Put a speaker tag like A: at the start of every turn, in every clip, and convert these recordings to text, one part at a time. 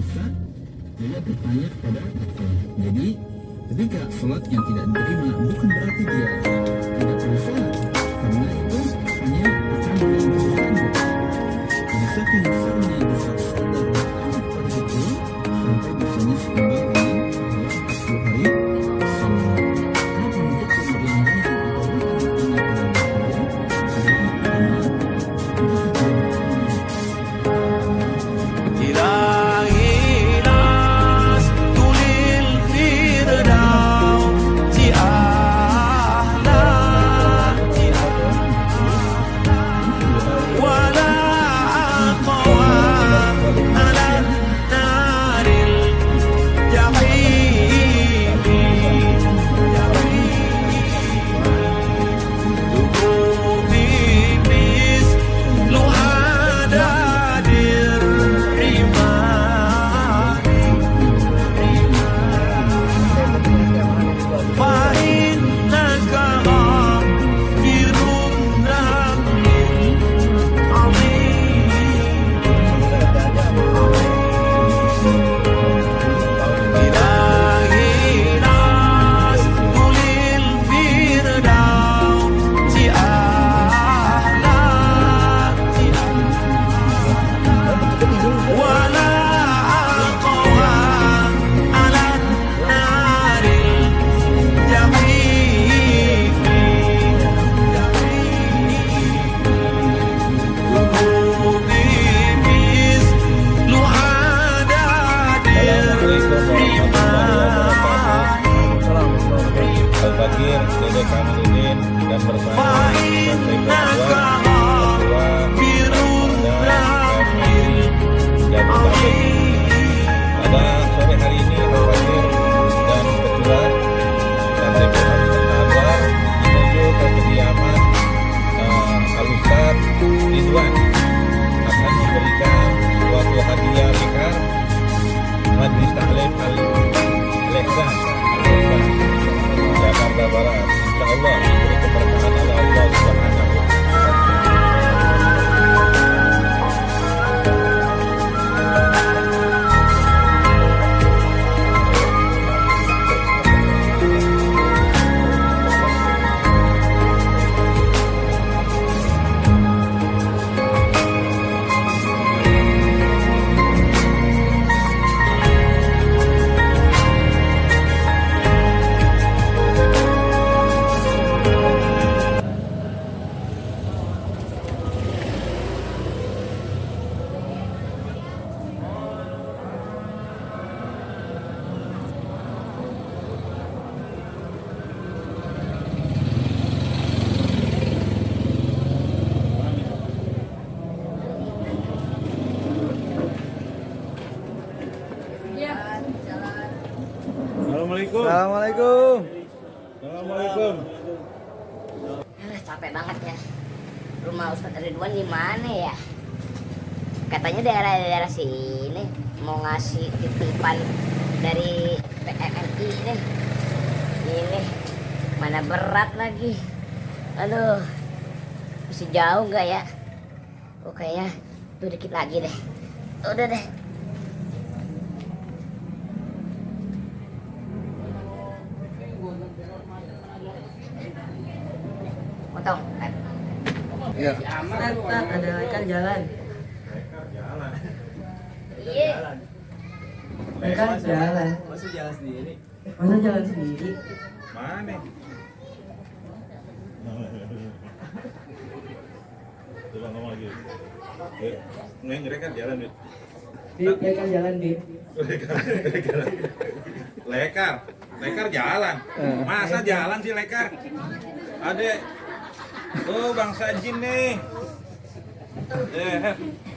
A: Ustaz juga bertanya kepada dokter. Jadi ketika sholatnya tidak diterima bukan berarti dia tidak berusaha, karena itu hanya akan menambah dosa. Jadi saking besarnya dosa sadar pada itu sampai dosanya seimbang dengan pahala 40 hari sholat. Adapun hukum yang lain atau hukum yang tidak boleh adalah pertama itu tidak
B: Al-Fakir, Dede Kamaludin, dan bersama pada sore hari ini Al-Fakir dan ketua dan Anwar menuju ke kediaman Al-Ustaz Ridwan akan memberikan suatu hadiah lekar Majlis Taklim Al-Lehzan Jakarta Barat. Insyaallah diberi keberkahan oleh Allah Subhanahu wa
C: Assalamualaikum.
B: Assalamualaikum.
D: Capek banget ya. Rumah Ustadz Ridwan di mana ya? Katanya daerah-daerah sini mau ngasih titipan dari PMI nih. Ini mana berat lagi. Aduh, masih jauh nggak ya? Oh kayaknya tuh dikit lagi deh. Udah deh. Potong.
C: Iya.
D: Ada lekar jalan. Iya.
C: Lekar jalan.
E: Masa jalan sendiri?
C: Masa jalan sendiri?
B: Mana? Coba ngomong lagi. Ngereka jalan, Dit.
C: Lekar jalan, Dit.
B: Lekar jalan. Masa jalan sih lekar? Adek. Oh, bangsa jin nih.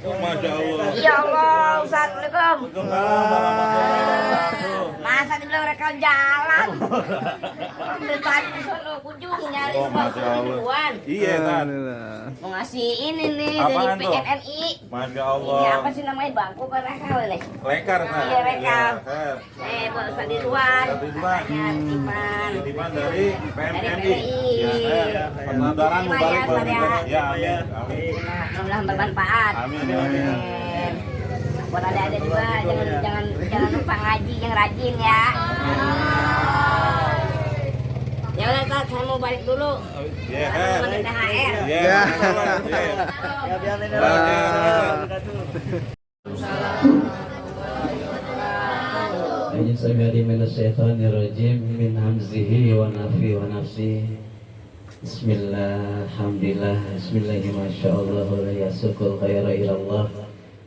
B: Oh, Masya Allah.
D: Ya Allah, Assalamualaikum.
B: Waalaikumsalam.
D: Masa dibilang rekal jalan? Dari tadi di sana kunjung nyari
B: Oh, Masya Allah.
D: Ridwan.
B: Iya, Tan.
D: Mau ngasih ini nih
B: Apaan
D: dari
B: tuh?
D: PNI.
B: Masya
D: Ini
B: Allah.
D: apa sih namanya, bangku kan rekal nih?
B: Lekar, Tan.
D: Iya, lekar.
B: Lekar.
D: Buat Ustadz Ridwan.
B: Ustadz Ridwan.
D: Katanya titipan.
B: Titipan dari
D: Dari
B: PMNI.
D: PNI.
B: Pengandaran
D: Terima
B: mubarak
D: ya,
B: buat
D: Ustadz
B: kita.
D: ya.
B: Ya, amin. Amin.
D: Nah, mudah-mudahan bermanfaat.
B: Amin, amin.
D: Amin. buat ada juga jangan lupa ngaji yang rajin ya. Ya udah Tat, saya mau balik dulu.
B: Iya.
D: Menuntut THR.
B: Iya.
C: Ya biar ini
E: A'udzubillahi minasyaitonirrajim min hamzihi wa nafi wa nafsi. Bismillah, alhamdulillah, bismillahi masyaallah la yasukul khaira ilallah.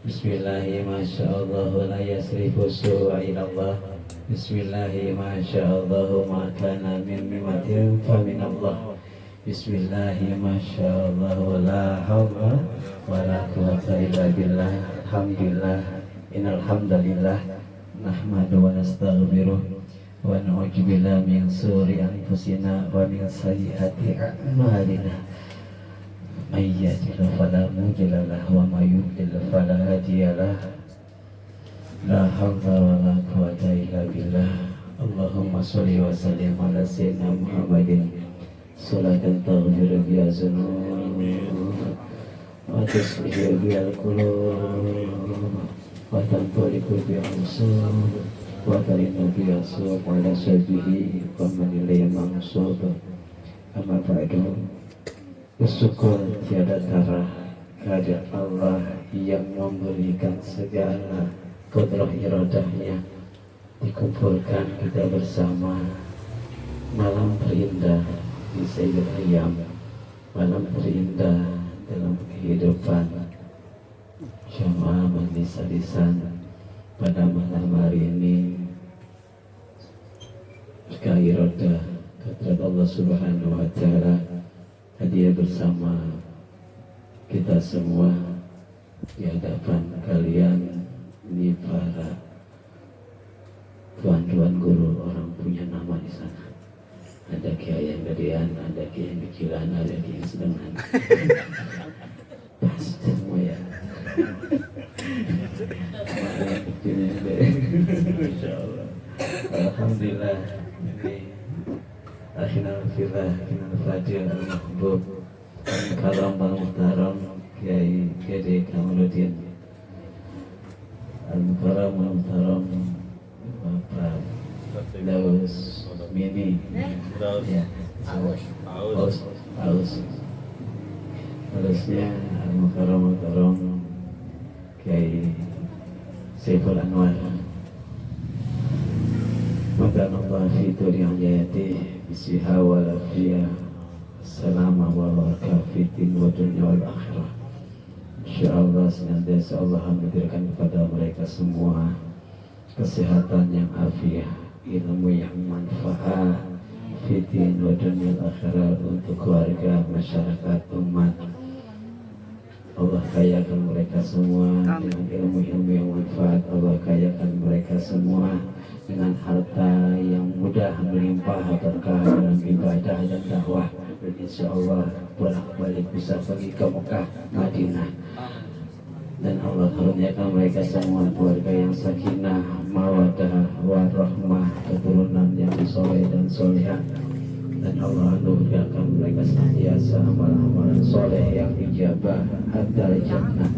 E: Bismillahi masyaallah la yasrifu su'a ilallah. Bismillahi masyaallah ma kana min mimatin fa min Allah. Bismillahi masyaallah la haula wa la quwwata illa billah. Alhamdulillah, innal hamdalillah nahmadu wa nastaghfiruh wa na'udzu billahi min shururi anfusina wa min sayyiati a'malina. May yahdihillahu fala mudilla lahu wa may yudlil fala hadiya lahu. La haula wa la quwwata illa billah. Allahumma shalli wa sallim ala sayyidina Muhammadin salatan taghfiru biha dzunub wa tuslihu biha al-qulub wa tanfariqu biha al-usur wa tarinu biha as-suq ala sabihi wa man ilayhi mansub. Amma ba'du, bersyukur tiada tara kehadirat Allah yang memberikan segala kudrah iradahnya, dikumpulkan kita bersama malam terindah di Sayyidul Ayyam, malam terindah dalam kehidupan jamaah Majlis Lisan. Pada malam hari ini berkah iradah kehadirat Allah Subhanahu wa Ta'ala hadir bersama kita semua di hadapan kalian. Ini para tuan-tuan guru, orang punya nama di sana. Ada kiai yang gedean, ada kiai yang kecilan, ada kiai yang sedengan. Pas semua ya. Insyaallah. Alhamdulillah. Ini akhirnya fillah, akhirnya fadil al-mahbub, karam al-muhtaram, Kiai Gede Kamaluddin al-mukarram al-muhtaram, Bapak Daus Mini, ya, Ausnya al-mukarram al-muhtaram Kiai Saiful Anwar. Makan Allah fi dunia hayati bisiha wa lafiyah salama wa barakah fi din wa dunia wal akhirah. InsyaAllah senantiasa Allah memberikan kepada mereka semua kesehatan yang afiah, ilmu yang manfaat fi din wa dunia wal akhirah, untuk keluarga, masyarakat, umat. Allah kayakan mereka semua dengan ilmu-ilmu yang manfaat. Allah kayakan mereka semua dengan harta yang mudah melimpah berkah dalam ibadah dan dakwah, dan insya Allah bolak-balik bisa pergi ke Mekah, Madinah. Dan Allah karuniakan mereka semua keluarga yang sakinah, mawadah, warahmah, keturunan yang soleh dan solehah. Dan Allah anugerahkan mereka senantiasa amalan-amalan soleh yang dijabah hatta jannah.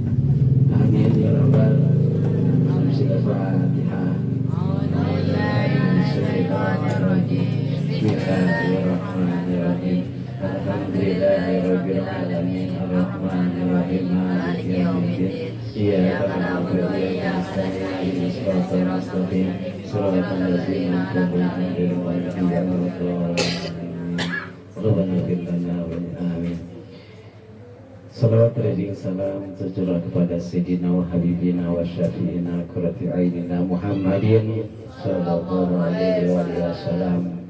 E: Amin ya rabbal alamin. Bismillahirrahmanirrahim. Bismillahirrahmanirrahim. Alhamdulillahirabbil alamin. Arrahmanirrahim. Maliki yaumiddin. Iyyaka na'budu wa iyyaka nasta'in. Ihdinas siratal mustaqim. Siratal ladzina an'amta 'alaihim ghairil maghdubi 'alaihim. Amin. Salawat dan salam tercurah kepada Sayyidina wa Habibina wa Syafi'ina Qurrati Ainina Muhammadin sallallahu alaihi wasallam.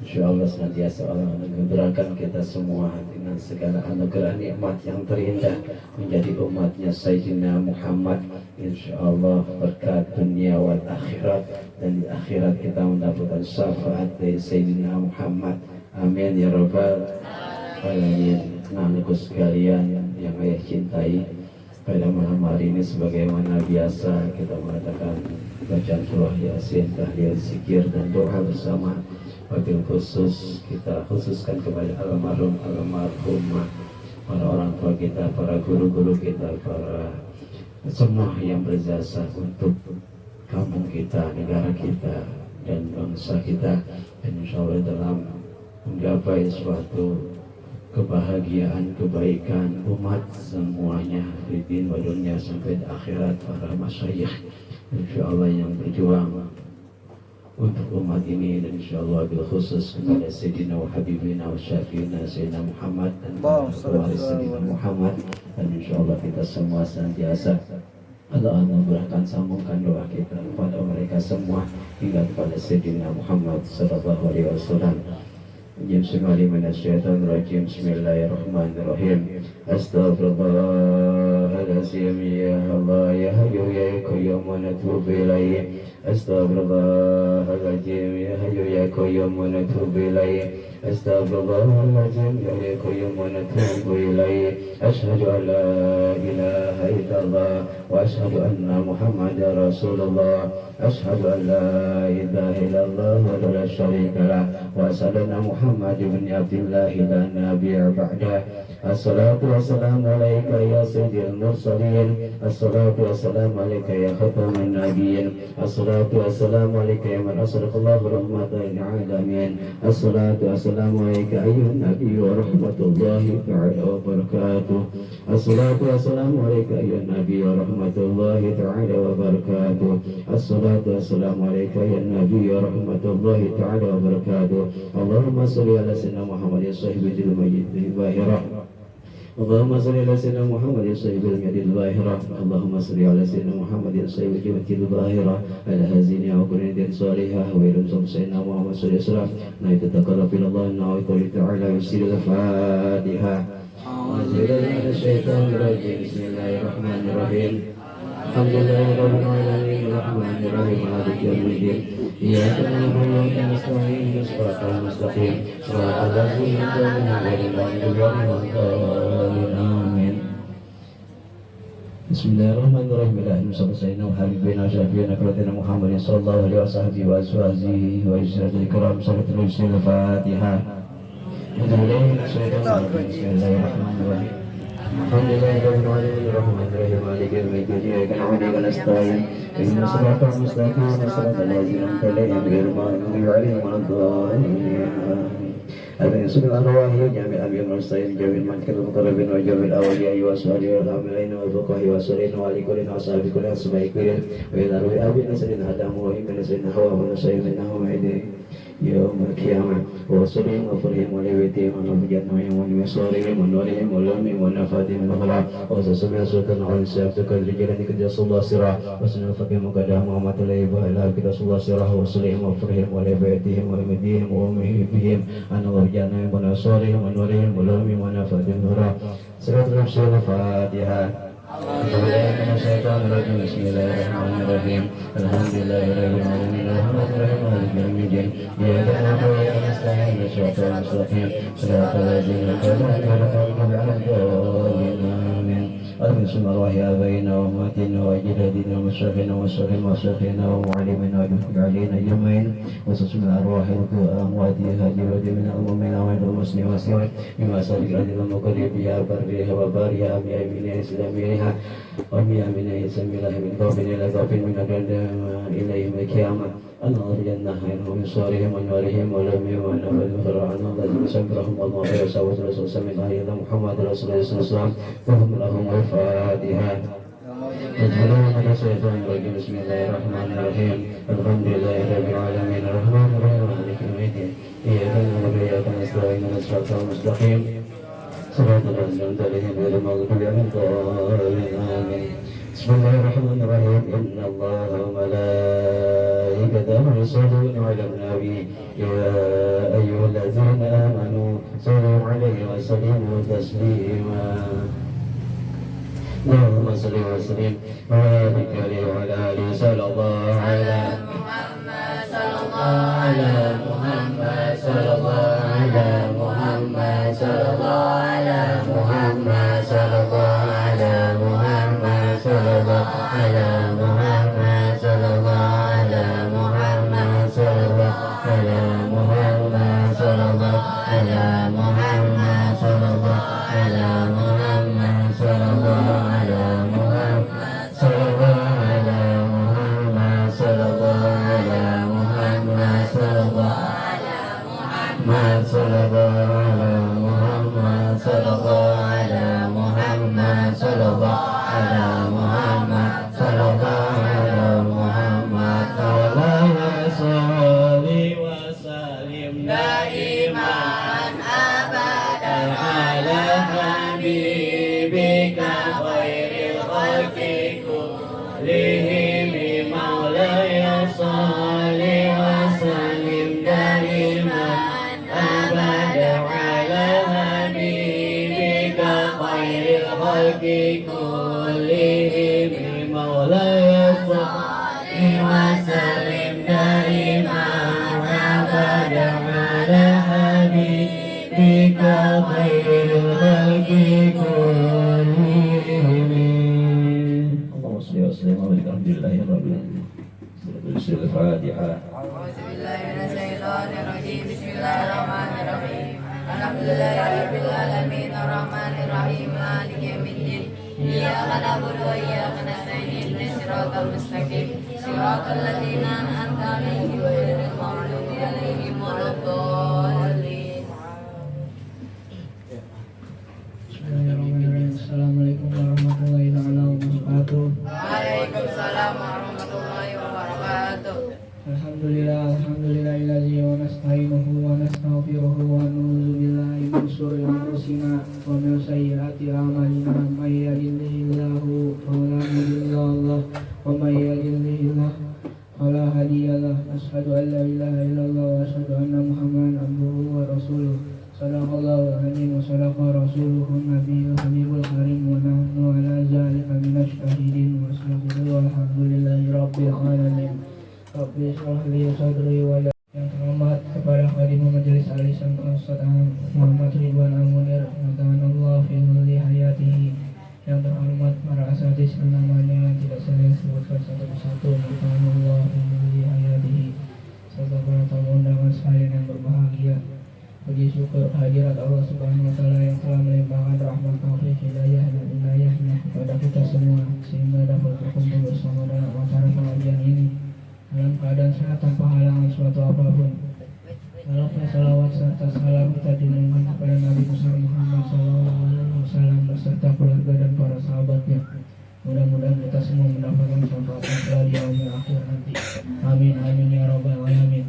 E: InsyaAllah senantiasa Allah menganugerahkan kita semua dengan segala anugerah nikmat yang terindah menjadi umatnya Sayyidina Muhammad. InsyaAllah berkat dunia wal akhirat, dan di akhirat kita mendapatkan syafaat dari Sayyidina Muhammad. Amin ya rabbal alamin. Anak-anakku sekalian yang ayah cintai, pada malam hari ini sebagaimana biasa kita mengadakan bacaan surah Yasin, tahlil, zikir dan doa bersama. Wabil khusus kita khususkan kepada almarhum, almarhumah, para orang tua kita, para guru-guru kita, para semua yang berjasa untuk kampung kita, negara kita, dan bangsa kita, dan insya Allah dalam menggapai suatu kebahagiaan, kebaikan umat semuanya di dunia dunia sampai di akhirat. Para masyayikh insya Allah yang berjuang untuk umat ini, dan insya Allah bil khusus kepada Sayyidina wa Habibina wa Syafiina Sayyidina Muhammad dan waris Sayyidina Muhammad, dan insya Allah kita semua senantiasa Allah memberahkan, sambungkan doa kita kepada mereka semua hingga kepada Sayyidina Muhammad sallallahu alaihi wasallam. Bismillahirrahmanirrahim. Astaghfirullahaladzim, ya Allah, ya Hayyu ya Qayyum, wa natubu ilaih. Astaghfirullahaladzim, ya Hayyu ya Qayyum, wa natubu ilaih. Astaghfirullahaladzim, ya Hayyu ya Qayyum, wa natubu ilaih. Asyhadu an la ilaha illallah wa asyhadu anna Muhammadar Rasulullah. Asyhadu an la ilaha illallah wa la syarika lah, wa asyhadu anna Muhammad ibn Abdullah la nabiyya ba'dah. Assalatu wassalamu alayka ya sayyidil mursalin. Assalatu wassalamu alayka ya khataman nabiyyin. Assalatu wassalamu alayka ya man arsalallahu rahmatan lil alamin. Assalatu wassalamu alayka ayyuhan nabiy wa rahmatullahi ta'ala wa barakatuh. Assalatu wassalamu alayka ayyuhan nabiy wa rahmatullahi ta'ala wa barakatuh. Assalatu wassalamu alayka ya nabiy wa rahmatullahi ta'ala wa barakatuh. Allahumma shalli ala sayyidina Muhammad ya sahibil majid bahirah. Allahumma salli ala sayyidina Muhammad ya sahibil majid bahirah. Allahumma salli ala sayyidina Muhammad ya sahibil majid bahirah. Ala hazini wa qurinatin salihah wa ilum sayyidina Muhammad sallallahu alaihi wasallam. Na yataqarrab ila Allah na qul ta'ala yusil al-Fatihah. Bismillahirrahmanirrahim. Alhamdulillahirabbil alamin, arrahmanir rahim, maliki yaumiddin. Iyyaka na'budu wa iyyaka nasta'in, ihdinas siratal mustaqim, siratal ladzina an'amta 'alaihim ghairil maghdubi 'alaihim. Amin. Bismillahirrahmanirrahim. Allahumma shalli ala habibina syafiina qulatina Muhammadin sallallahu alaihi wasallam wa azwajihi wa zurriyyatihi kiram. Salatul Fatihah. Bismillahirrahmanirrahim. Alhamdulillahirabbil alamin, arrahmanir rahim, maliki yaumiddin. Iyyaka na'budu wa iyyaka nasta'in, ihdinas siratal mustaqim, siratal ladzina an'amta 'alaihim ghairil maghdubi 'alaihim waladdallin. Amin. Subhanallah, jami' amin musta'in, jami'il mankil muqarrabin wa jami'il awliya wa salihin wa amilin wa fuqahi wa salihin wa alikulin wa sahabi kulin asba'ikulin wa ilaruhi abin nasarin hadamu wa imin nasarin hawa wa nasarin minnahu ma'idin yawmal qiyamah wa salim wa farihim wa liwitihim wa nafijatnahim wa nimisarihim wa nurihim wa lumihim wa nafatihim wa khala wa sasabih sultan wa nisabtuka rijalan ikjasullah sirah wa sunafakih muqadah muhammadullah wa ila ikjasullah sirah wa salim wa farihim wa liwitihim wa imidihim wa umihim anna jannah wa nasarihim wa nurihim wa lumihim wa nafatihim wa khala. Salatul Fatihah. Bismillahirrahmanirrahim. Alhamdulillahirabbil alamin, arrahmanirrahim, maliki yaumiddin. Iyyaka na'budu wa iyyaka nasta'in, ihdinas siratal mustaqim, siratal ladzina an'amta 'alaihim. Amin. Amin. Subhanallah ya baina wa matina wa jadadina wa syafina wa syafina wa syafina wa mu'alimina wa juhdi alina jamain wa susmina arwahil ku amwati hajirati min al-mu'mina wa idul muslim wa siwat bima sadiq adil muqarribiya barriha wa bariha amiyamina islaminiha wa amiyamina isamilah min qawbin ila qawbin min adadama ilayhim al-qiyamah Allah jannah min surihim wa nurihim wa lamihim wa nabadhim fara'ana Allah sabrahum Allah wa sawat rasul samina ya Muhammad rasulullah sallallahu alaihi wasallam. Al-Fatihah. Bismillahirrahmanirrahim. Alhamdulillahirabbil alamin, arrahmanir rahim, maliki yaumiddin. Iyyaka na'budu wa iyyaka nasta'in, ihdinas siratal mustaqim, siratal ladzina an'amta 'alaihim ghairil maghdubi 'alaihim. Amin. Bismillahirrahmanirrahim. Innallaha wa malaikatahu yusholluna 'alan nabi ya ayyuhalladzina amanu shallu 'alaihi wa sallimu taslima. Allahumma salli wa sallim wa barik alaihi wa ala alihi sallallahu ala Muhammad sallallahu ala Muhammad sallallahu ala Muhammad sallallahu ala Muhammad sallallahu ala Muhammad sallallahu ala Muhammad sallallahu ala Muhammad sallallahu ala Muhammad sallallahu ala Muhammad sallallahu ala Muhammad sallallahu ala Muhammad ala Muhammad sallallahu ala Muhammad sallallahu sholli wa sallim daiman abadan ala habibika khairil khalqi kullihim maulaya sholli wa sallim daiman abadan ala habibika khairil khalqi kullihim maulaya sholli wa sallim daiman abadan ala habibika khairil khalqi kullihim. Allahumma shalli wa sallim ala alhamdulillahi rabbil alamin. Al-Fatihah.
F: أعوذ بالله من الشيطان الرجيم بسم الله الرحمن الرحيم الحمد لله رب العالمين الرحمن الرحيم مالك يوم الدين إياك نعبد وإياك نستعين اهدنا الصراط المستقيم صراط الذين أنعمت عليهم غير المغضوب عليهم ولا الضالين.
E: Bismillahirrahmanirrahim. Assalamualaikum warahmatullahi wabarakatuh.
F: Waalaikumsalam warahmatullahi wabarakatuh.
E: Alhamdulillahi wa nasta'inuhu wa nastaghfiruhu wa na'udzu billahi min syururi anfusina wa min sayyiati a'malina may yahdihillahu fala mudilla lahu wa may yudlil fala hadiya lahu. Asyhadu an la ilaha illallah wa asyhadu anna Muhammadan abduhu wa rasuluh. Sadaqallahu al-azim wa sadaqa rasuluhu nabiyul habibul karim wa nahnu ala zalika minasy syahidin wa astaghfiru walhamdulillahi rabbil alamin. Rabbi shrah li sadri wa yang terhormat kepada Khadimul Majelis Alisan Ustaz Muhammad Ridwan Al-Munir Allah fi mulli hayatihi, yang terhormat para asatidz namanya yang tidak saya sebutkan satu persatu, Allah fi mulli hayatihi, serta para tamu undangan sekalian yang berbahagia. Puji syukur hadirat Allah Subhanahu wa taala yang telah melimpahkan rahmat, taufik, hidayah dan inayahnya kepada kita semua sehingga dapat berkumpul bersama dalam acara pengajian ini dalam keadaan sehat tanpa halangan suatu apapun. Salawat salawat serta salam kita dinaikkan kepada Nabi Muhammad SAW beserta keluarga dan para sahabatnya. Mudah-mudahan kita semua mendapatkan syafaat yang di yaumil akhir nanti. Amin amin ya rabbal alamin.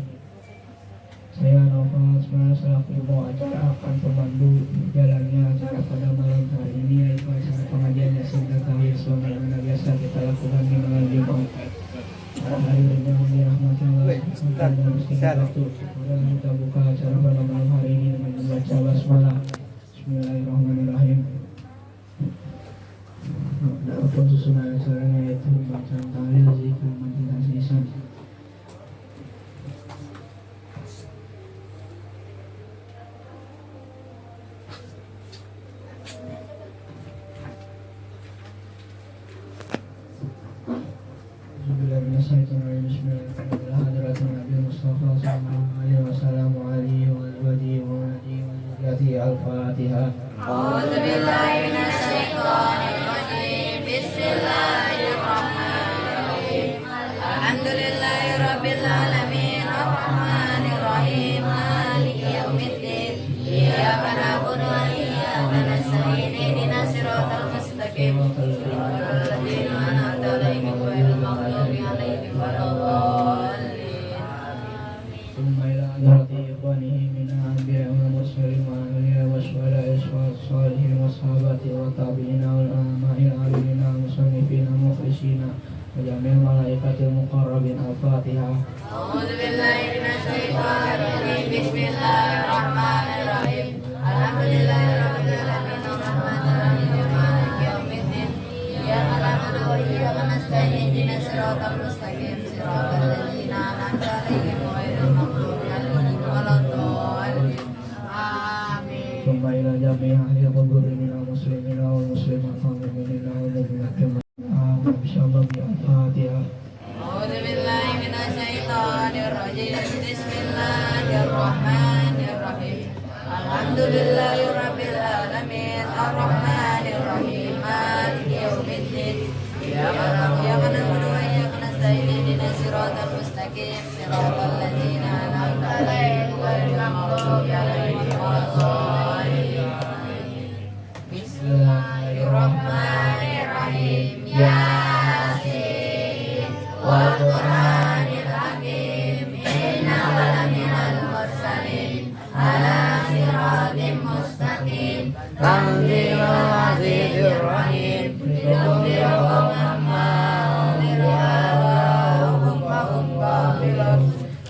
E: Saya Novel selaku mau acara akan pemandu jalannya acara pada malam hari ini, yaitu acara pengajian Yasin dan Tahir sebagaimana biasa kita lakukan di malam Jumat. Para hadirin yang dirahmati Allah, kita buka acara pada malam hari ini dengan membaca basmalah. Bismillahirrahmanirrahim. Adapun susunan acaranya yaitu bacaan tahlil, zikir, majelis lisan. Al-Fatihah.
F: A'udzu billahi minasyaitonir rajim. Bismillahirrahmanirrahim. Alhamdulillahi rabbil alamin arrahmanir rahim maliki yaumiddin. Iyyaka na'budu wa iyyaka nasta'in ihdinas siratal mustaqim. Siratal ladzina an'amta 'alaihim ghairil maghdubi 'alaihim waladdallin.
E: وجميع الملائكة المقربين. الفاتحة.
F: أعوذ بالله من الشيطان الرجيم. بسم الله الرحمن الرحيم. الحمد لله رب العالمين الرحمن الرحيم مالك يوم الدين. إياك نعبد وإياك نستعين اهدنا الصراط المستقيم صراط الذين أنعمت عليهم غير المغضوب عليهم ولا الضالين. آمين.
E: ثم إلى جميع أهل القبور من المسلمين والمسلمات والمؤمنين والمؤمنات. الفاتحة.
F: أعوذ بالله من الشيطان الرجيم. بسم الله الرحمن الرحيم. الحمد لله رب العالمين الرحمن الرحيم مالك يوم الدين. إياك نعبد وإياك نستعين اهدنا الصراط المستقيم صراط الذين أنعمت عليهم غير المغضوب عليهم ولا الضالين. بسم الله الرحمن الرحيم. Yasin wal Qur'anil Hakim innaka laminal mursalin ala siratim mustaqim tanzilul azizir rahim tunzir qauman ma unzira aba'uhum fahum ghafilun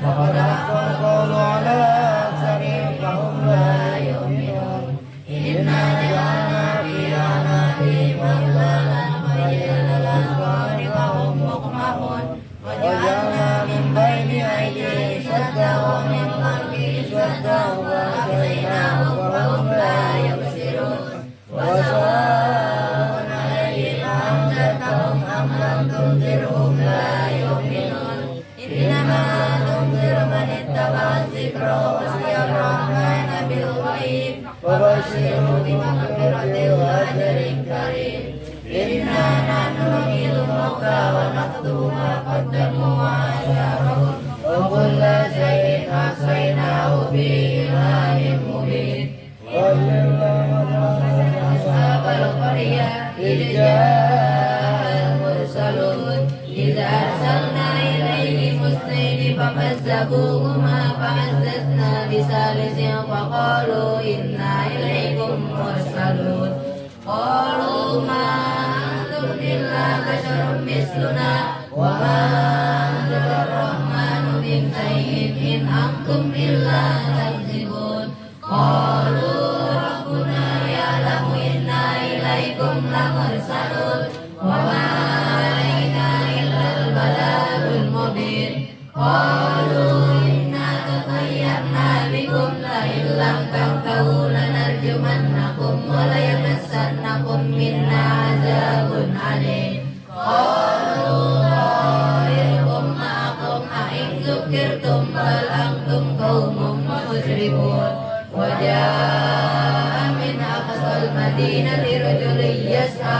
F: laqad haqqal qawlu ala aktharihim fahum la yu'minun inna ja'alna fi a'naqihim aghlalan fahiya lahum fahum muqmahun wa ja'alna min bayni aydihim saddan wa min khalfihim saddan wa aghaynahum fahum la yubsirun wa sawa'un 'alayhim a'anzartahum am lam tunzirhum la yu'minun innama tunziru man ittaba'a dzikra wa khashiya ar-rahmana bil ghaib wa basyirhu bi maghfiratin wa ajrin karim inna nahnu nuhyil mauta wa naktubu ma qaddamu wa atharahum wa kulla shay'in ahsaynahu fi imamin mubin ashabal qaryah idh ja'al mursalun idh arsalna ilayhim musnaini fakazzabuhuma fa'azzazna bisalisin faqalu inna ilaykum mursalun qalu ma antum illa basharun misluna wa ma anzala ar-rahmanu min shay'in in antum illa takzibun qalu rabbuna ya'lamu inna ilaykum lamursalun wa ma alaina illa al-balagul mubin qalu inna tatayyarna bikum la illam tantahu lanarjumannakum wa la yamassannakum minna azabun alim qalu ta'irukum ma'akum a'in dzukirtum bal antum qaumun musrifun wa jaa'a min aqsal madinati rajulun yas'a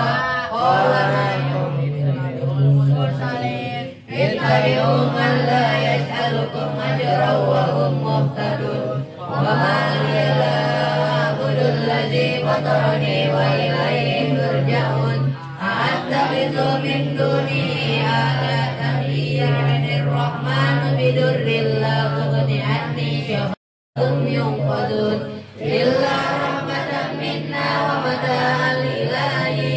F: qala mursalin ittabi'u man la yas'alukum ajran wa hum muhtadun wa ma liya la a'budu alladhi fatarani wa ilayhi turja'un a'attakhidhu min dunihi alatan yarhanir rahmanu bidurrin la tughni anni syafa'atuhum yunqadun illa rahmatan minna wa mata'an ilahi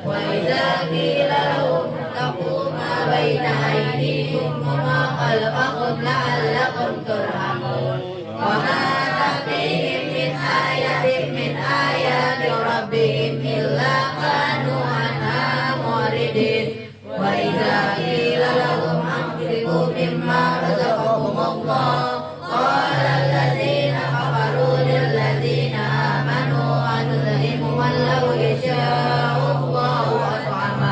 F: wa idza qila lahum ittaqu ma baina aydikum wa ma khalfakum la'allakum turhamun wa ma ta'tihim min ayatin min ayati rabbihim illa kanu anha mu'ridin wa idza qila lahum anfiqu mimma razaqakumullah qala alladhina kafaru lilladhina amanu anut'imu man law yasha'u Allahu at'ama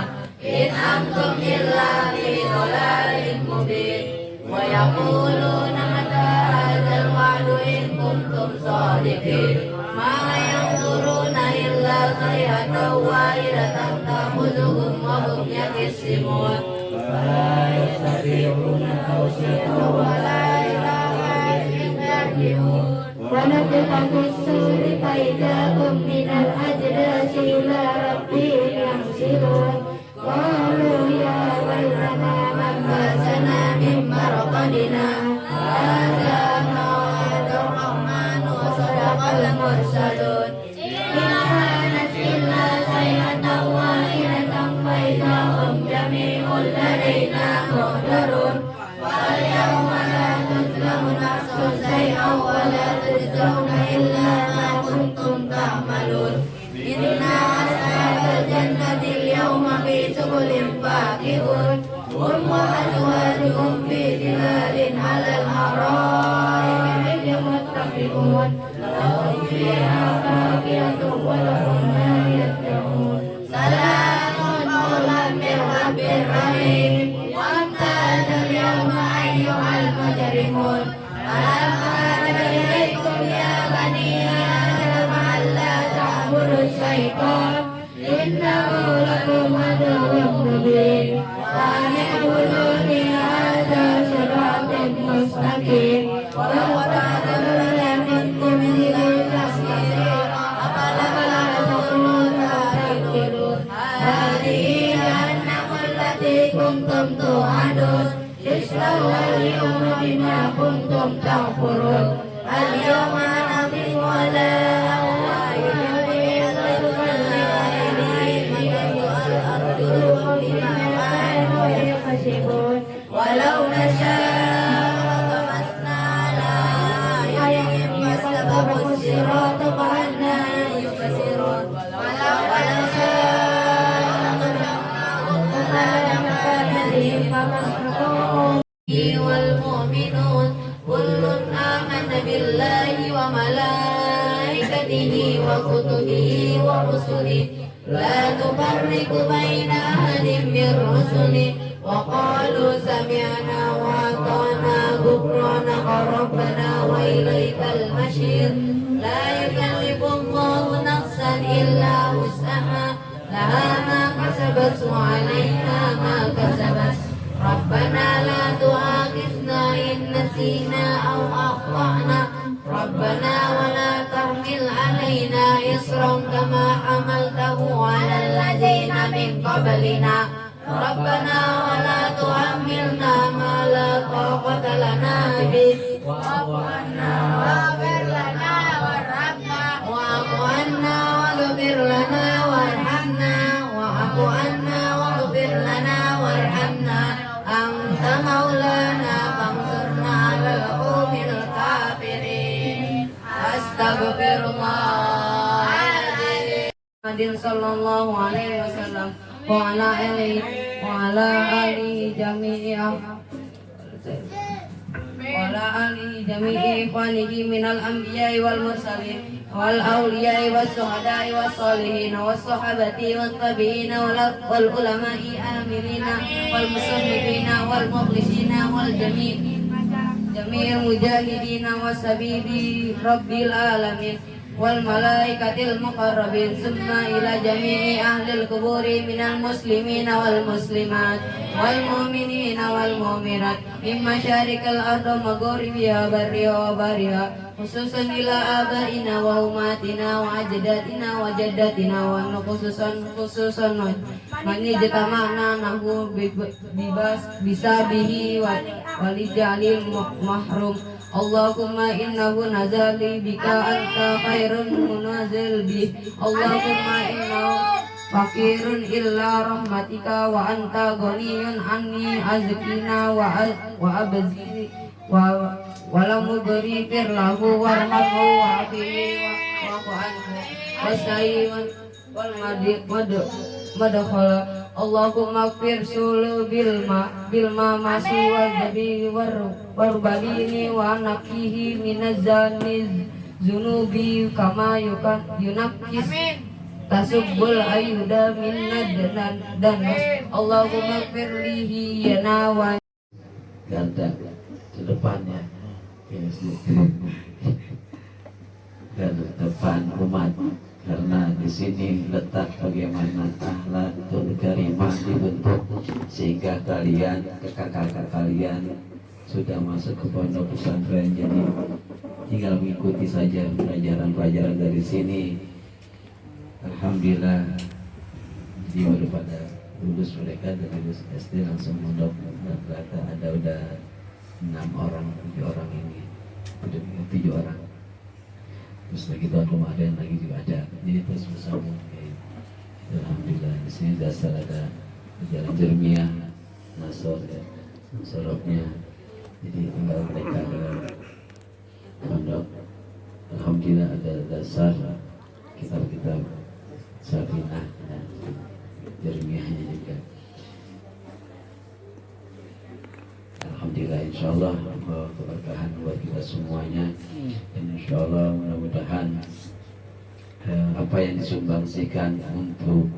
F: in antum illa fi dhalalin mubin wa yaquluna mata hadzal wa'du in kuntum shadiqin ma yanzuruna illa sayhatan wahidatan ta'khudhuhum wa hum yakisimun la yastati'una tawsiyatan wa la ilahin yarji'un wa nafakha fis-suri fa idza hum minal ajdasi ila rabbihim yansilun qalu ya waylana man basana min marqadina hadza ma wa'ada ar-rahmanu wa sadaqal mursalun inna nazzilna sayhatan wahidatan fa idza hum jami'un ladaina muhdarun wal yawma la tuzlamu nafsun shay'an wa la tujzauna illa ma kuntum ta'malun inna ashabal jannati al-yawma fi shughlin fakihun hum wa azwajuhum fi dhilalin 'alal ara'iki muttaqi'un lahum fiha fakihatun wa lahum ma yad'un salamun qawlan min rabbir rahim wa amtazal yawma ayyuhal mujrimun alam ahad ilaykum ya bani adam alla ta'budu syaitan innahu lakum aduwwun mubin wa an'buduni hadza siratal mustaqim wa la minkum illa tasira apala la turun hadhihi كنتم توعدون اصلوها اليوم بما كنتم تكفرون اليوم نختم على أفواههم وتكلمنا أيديهم وأرجلهم بما كانوا يكسبون ولو نشاء لطمسنا على أعينهم فاستبقوا الصراط فأنى يبصرون ولو شاء لطمسناهم فلا مكان بهم فما استطاعوا والمؤمنون كل آمن بالله وملائكته وكتبه ورسله لا تفرق بين أحد من رسله وقالوا سمعنا وأطعنا غفرانك ربنا وإليك المصير لا يكلف الله نفسا إلا وسعها لها ما كسبت وعليها ما كسبت ربنا لا تؤاخذنا إن نسينا أو أخطأنا ربنا ولا تحمل علينا إصرا كما حملته على الذين من قبلنا ربنا ولا تحملنا ما لا طاقة لنا به واعف عنا واغفر لنا وارحمنا واعف عنا واغفر لنا وارحمنا واعف عنا واغفر لنا وارحمنا أنت مولانا فانصرنا على القوم الكافرين أستغفر الله العظيم صلى الله عليه وسلم وعلى آله جميع إخوانه من الأنبياء والمرسلين والأولياء والشهداء والصالحين والصحابة والتابعين والعلماء آمنين والمصنفين والمخلصين والجميع جميع المجاهدين وسبيل رب العالمين والملائكة المقربين ثم إلى جميع أهل القبور من المسلمين والمسلمات والمؤمنين والمؤمنات من مشارق الأرض ومغاربها برها وبحرها خصوصا إلى آبائنا وأمهاتنا وأجدادنا وجداتنا خصوصا من اجتمعنا نحو بسببه ولجعل محروم اللهم إنه نزل بك أنت خير منزل به اللهم إنه فقير إلا رحمتك وأنت غني عني أزكينا وأبزي ولم تغفر له وارحمه وعافيه واعف عنه والسعي والمدخل اللهم اغفر سلو بالمعاصي والذنب والبدين ونقيه من الذنوب كما ينقص tasubul ayuda minna dan Allahumma firlihi yana wa
E: garda terdepannya garda depan umat karena di sini letak bagaimana akhlakul karimah dibentuk sehingga kalian kakak-kakak kalian sudah masuk ke pondok pesantren jadi tinggal mengikuti saja pelajaran-pelajaran dari sini. Alhamdulillah jadi baru pada lulus mereka dari lulus SD langsung mondok rata-rata ada udah 6 orang 7 orang ini udah 7 orang terus lagi tuan rumah ada yang lagi juga ada jadi terus bersama Alhamdulillah di sini dasar ada jalan jermiah nasor ya soroknya jadi tinggal mereka ke pondok Alhamdulillah ada dasar kitab Safinah dan jermiahnya juga. Alhamdulillah insyaallah keberkahan buat kita semuanya dan insyaallah mudah-mudahan apa yang disumbangsikan untuk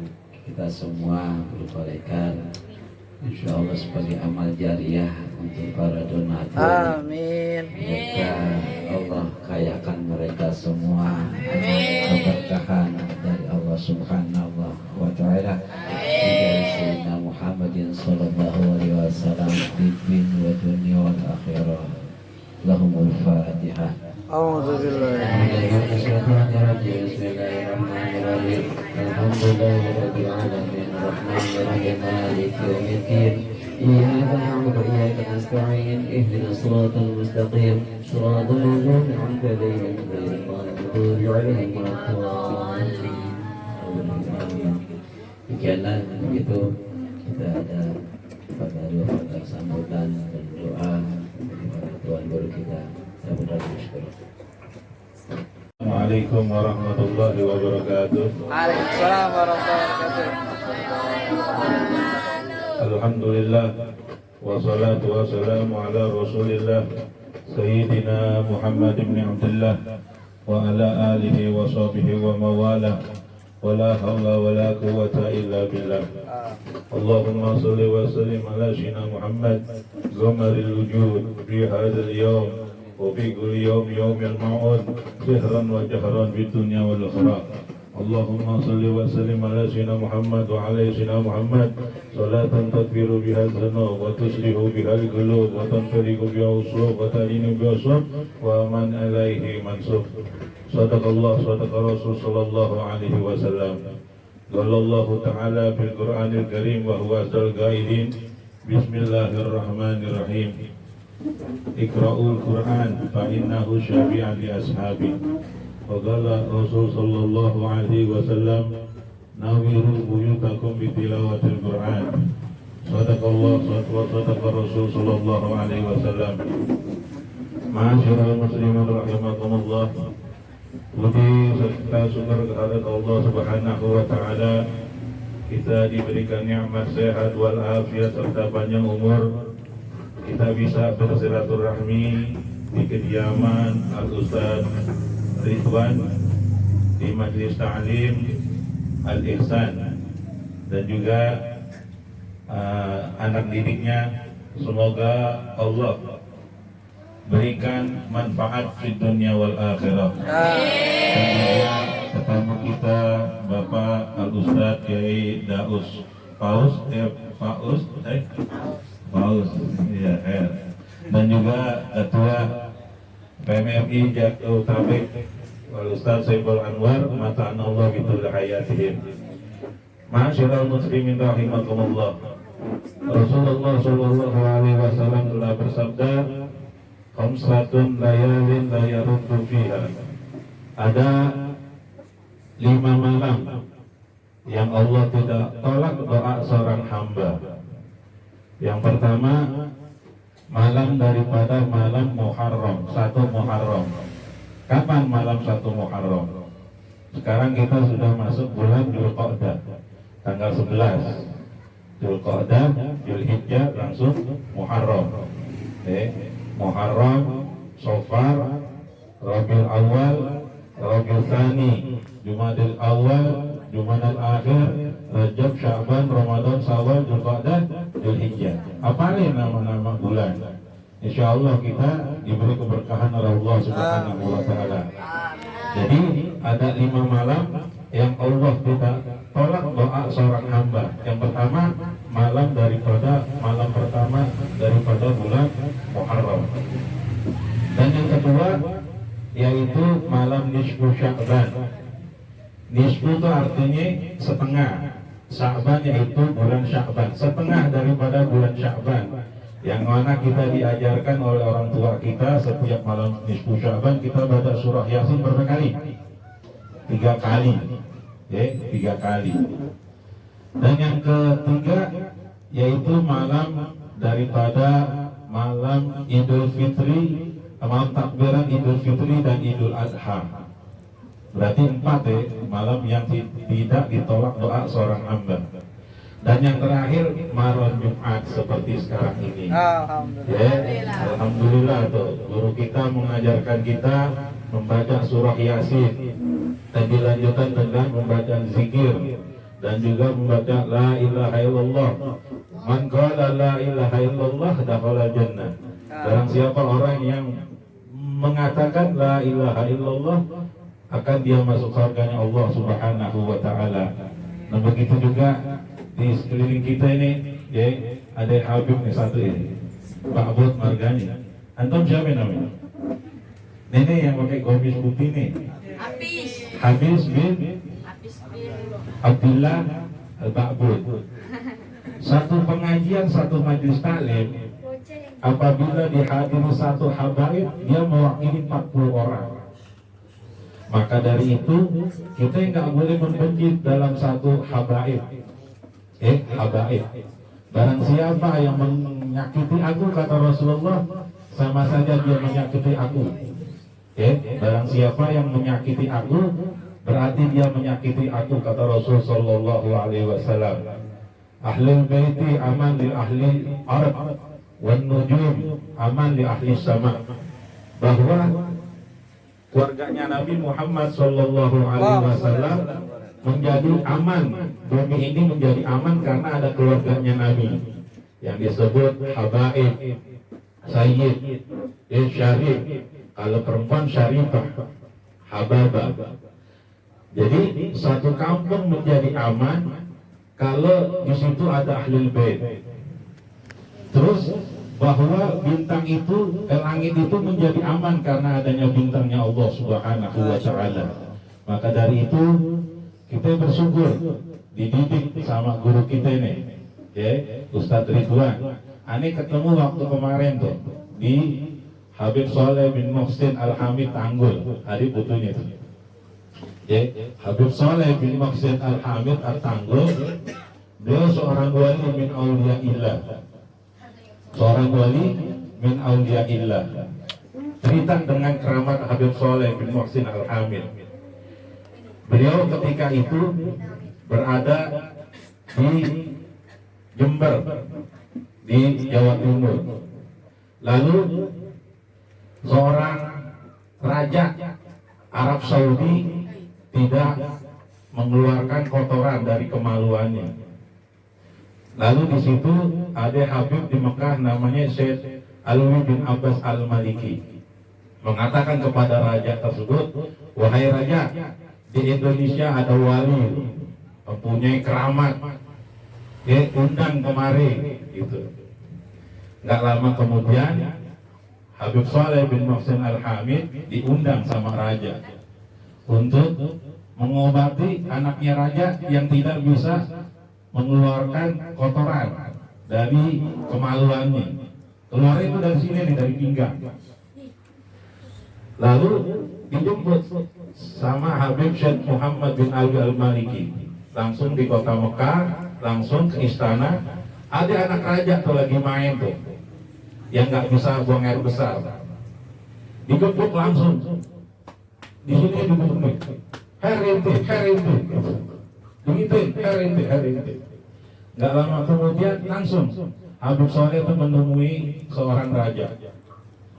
E: kita semua berupa lekar insyaallah sebagai amal jariah untuk para donatur.
C: Amin.
E: Mereka Allah kayakan mereka semua. Keberkahan dari Allah Subhanahu wa taala. Dari Sayyidina Muhammadin sallallahu alaihi wasallam di dunia wa dunia wal akhirah. Lahumul Fatihah.
C: A'udzu billahi
E: Bismillahirrahmanirrahim. Alhamdulillahirabbil alamin. Bismillahirrahmanirrahim. Maliki yaumiddin. إياك نعبد وإياك نستعين اهدنا الصراط المستقيم صراط الذين أنعمت عليهم غير المغضوب عليهم ولا الضالين. Demikianlah begitu kita ada pada dua sambutan dan doa kepada Tuhan Guru kita. Saudara bersyukur.
B: Assalamualaikum warahmatullahi wabarakatuh.
C: Waalaikumsalam warahmatullahi wabarakatuh.
B: Alhamdulillah wassalatu wassalamu ala Rasulillah Sayyidina Muhammad ibn Abdullah wa ala alihi wa sahbihi wa mawala wa la hawla wa la quwwata illa billah. Allahumma salli wa sallim ala Sayyidina Muhammad Zamaril wujud fi hadzal yawm wa fi kulli yawm yawmil ma'ud sihran wa jahran fid dunya wal akhirah. Allahumma salli wa sallim ala Sayyidina Muhammad wa ala Sayyidina Muhammad salatan takbiru biha al-zanub wa tuslihu biha al-qulub wa tanfariqu biha usul wa talinu biha usul wa man alaihi mansub. Sadaqallah sadaqa Rasul sallallahu alaihi wasallam. Qalallahu ta'ala fil Qur'anil Karim wa huwa asdal qailin. Bismillahirrahmanirrahim. Iqra'ul Qur'an fa innahu syafi'un li ashabi. Faqala Rasul sallallahu alaihi wasallam nawiru buyutakum bitilawatil Qur'an. Sadaqallah wa sadaqa Rasul sallallahu alaihi wasallam. Ma'asyiral muslimin rahimakumullah. Puji serta syukur kehadirat Allah Subhanahu wa taala, kita diberikan nikmat sehat wal afiat serta panjang umur. Kita bisa bersilaturahmi di kediaman Al-Ustaz Ridwan di Majlis Ta'lim Al-Ihsan dan juga anak didiknya. Semoga Allah berikan manfaat di dunia wal akhirah. Dan juga tetamu kita Bapak Al-Ustaz Kiai Daus Paus ya, dan juga Ketua PMMI Jabodetabek Al-Ustaz Saiful Anwar mata'anallah bitul hayatihim. Ma'asyiral muslimin rahimakumullah. Rasulullah sallallahu alaihi wasallam telah bersabda, "Khamsatun layalin la yaruddu fiha." Ada 5 malam yang Allah tidak tolak doa seorang hamba. Yang pertama, malam daripada malam Muharram, 1 Muharram. Kapan malam 1 Muharram? Sekarang kita sudah masuk bulan Dzulqa'dah, tanggal 11 Dzulqa'dah, Dzulhijjah, langsung Muharram. Muharram, Safar, Rabiul Awal, Rabiul Tsani, Jumadil Awal, Jumadil Akhir, Rajab, Sya'ban, Ramadan, Syawal, Dzulqa'dah, Dzulhijjah. Apalagi nama-nama bulan. Insyaallah kita diberi keberkahan oleh Allah Subhanahu wa taala. Jadi ada 5 malam yang Allah tidak tolak doa seorang hamba. Yang pertama, malam pertama daripada bulan Muharram. Dan yang kedua yaitu malam nisfu Sya'ban. Nisfu itu artinya setengah. Sya'ban yaitu bulan Sya'ban, setengah daripada bulan Sya'ban. Yang mana kita diajarkan oleh orang tua kita setiap malam nisfu Sya'ban kita baca surah Yasin berapa kali? 3 kali. 3 kali. Dan yang ketiga yaitu malam daripada malam Idul Fitri, malam takbiran Idul Fitri dan Idul Adha. Berarti 4 malam yang tidak ditolak doa seorang hamba. Dan yang terakhir malam Jumat seperti sekarang ini. Alhamdulillah tuh, guru kita mengajarkan kita membaca surah Yasin dan dilanjutkan dengan membaca zikir dan juga membaca la ilaha illallah. Man qala la ilaha illallah dakhala jannah. Barang siapa orang yang mengatakan la ilaha illallah akan dia masuk surganya Allah Subhanahu wa taala. Nah begitu juga di sekeliling kita ini, ada Habib nih satu ini, Pak Bud Margani. Antum siapa namanya? Ini yang pakai gamis putih nih. Habis bin Abdullah al-ba'bud. Satu pengajian, satu majelis taklim, apabila dihadiri satu habaib, dia mewakili 40 orang. Maka dari itu kita nggak boleh membenci dalam satu habaib. Habaib. Barang siapa yang menyakiti aku, kata Rasulullah, sama saja dia menyakiti aku. Barang siapa yang menyakiti aku, berarti dia menyakiti aku, kata Rasul sallallahu alaihi wasallam. Ahlul baiti aman li ahli ard, wan nujum aman li ahli sama. Bahwa keluarganya Nabi Muhammad sallallahu alaihi wasallam menjadi aman, bumi ini menjadi aman karena ada keluarganya Nabi yang disebut habaib, sayyid, syarif. Kalau perempuan syarifah, hababah. Jadi satu kampung menjadi aman kalau di situ ada ahlul bait. Terus bahwa bintang itu, langit itu menjadi aman karena adanya bintangnya Allah Subhanahu wa taala. Maka dari itu kita bersyukur dididik sama guru kita ini, Ustadz Ridwan. Ane ketemu waktu kemarin tuh di Habib Soleh bin Muhsin Al-Hamid Tanggul, hari butuhnya tuh. Habib Soleh bin Muhsin Al-Hamid Al-Tanggul, beliau seorang wali min auliyaillah. Seorang wali min auliyaillah. Cerita dengan keramat Habib Soleh bin Muhsin Al-Hamid. Beliau ketika itu berada di Jember, di Jawa Timur. Lalu seorang raja Arab Saudi tidak mengeluarkan kotoran dari kemaluannya. Lalu di situ ada Habib di Mekah namanya Syekh Alwi bin Abbas Al-Maliki, mengatakan kepada raja tersebut, wahai raja, di Indonesia ada wali mempunyai keramat, undang kemari gitu. Nggak lama kemudian Habib Soleh bin Muhsin Al-Hamid diundang sama raja untuk mengobati anaknya raja yang tidak bisa mengeluarkan kotoran dari kemaluannya. Keluar itu dari sini nih, dari pinggang. Lalu dijemput sama Habib Syekh Muhammad bin Alwi Al-Maliki, langsung di kota Mekah, langsung ke istana. Ada anak raja tuh lagi main tuh, yang nggak bisa buang air besar, digebuk langsung. Di sini digebuk, herinte, herinte. Nggak lama kemudian langsung Habib Soleh itu menemui seorang raja.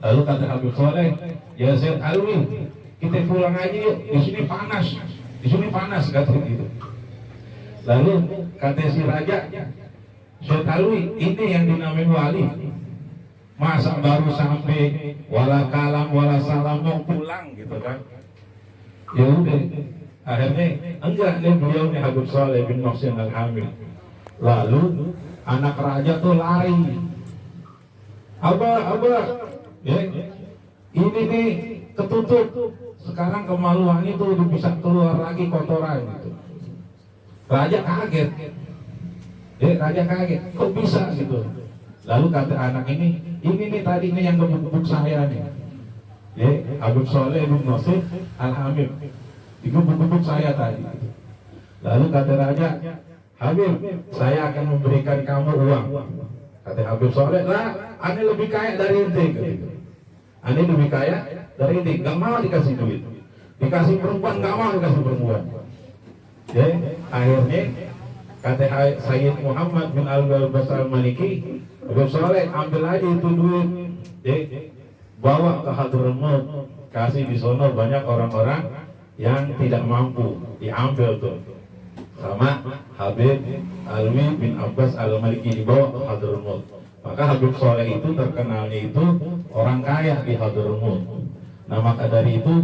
B: Lalu kata Habib Soleh, ya Syekh Alwi, kita pulang aja yuk, di sini panas kata gitu. Lalu kata si raja, Syekh Alwi, ini yang dinamain wali, masa baru sampai wala kalam wala salam mau pulang gitu kan? Ya udah, akhirnya enggak nih beliau nih Habib Soleh bin Muhsin Al-Hamid. Lalu anak raja tuh lari, abah, ini nih ketutup, sekarang kemaluan itu udah bisa keluar lagi kotoran gitu. Raja kaget, raja kaget, kok bisa gitu. Lalu kata anak ini nih tadi nih yang gebuk saya nih, Habib Soleh bin Muhsin Al-Hamid, digebuk saya tadi. Lalu kata raja, Habib, saya akan memberikan kamu uang. Kata Habib Soleh, lah, ane lebih kaya dari ente. Ane lebih kaya dari ente, gak mau dikasih duit. Dikasih perempuan, gak mau dikasih perempuan. Akhirnya kata Sayyid Muhammad bin Al-Abbas Al-Maliki, Habib Soleh ambil aja itu duit, bawa ke Hadramaut, kasih di sono banyak orang-orang yang tidak mampu, diambil tuh sama Habib Alwi bin Abbas Al-Maliki, dibawa ke Hadramaut. Maka Habib Soleh itu terkenalnya itu orang kaya di Hadramaut. Nah maka dari itu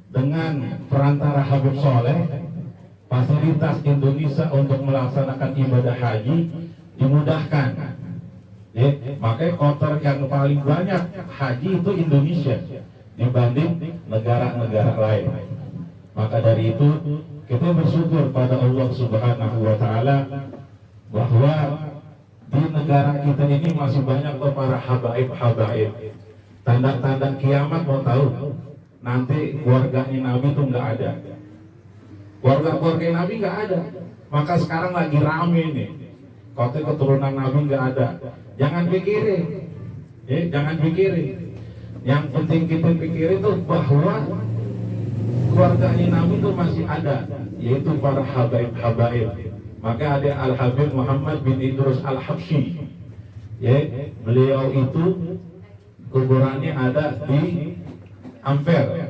B: dengan perantara Habib Soleh, fasilitas Indonesia untuk melaksanakan ibadah haji dimudahkan. Makanya kotor yang paling banyak haji itu Indonesia dibanding negara-negara lain. Maka dari itu kita bersyukur pada Allah Subhanahu wa taala bahwa di negara kita ini masih banyak para habaib. Tanda-tanda kiamat mau tahu? Nanti keluarganya Nabi itu nggak ada. Keluarga Nabi nggak ada. Maka sekarang lagi rame nih. Kota keturunan Nabi nggak ada. Jangan pikirin. Jangan pikirin. Yang penting kita pikirin itu bahwa keluarganya Nabi itu masih ada, yaitu para habaib. Maka ada Al-Habib Muhammad bin Idrus Al-Habsyi. Beliau itu kuburannya ada di Ampere.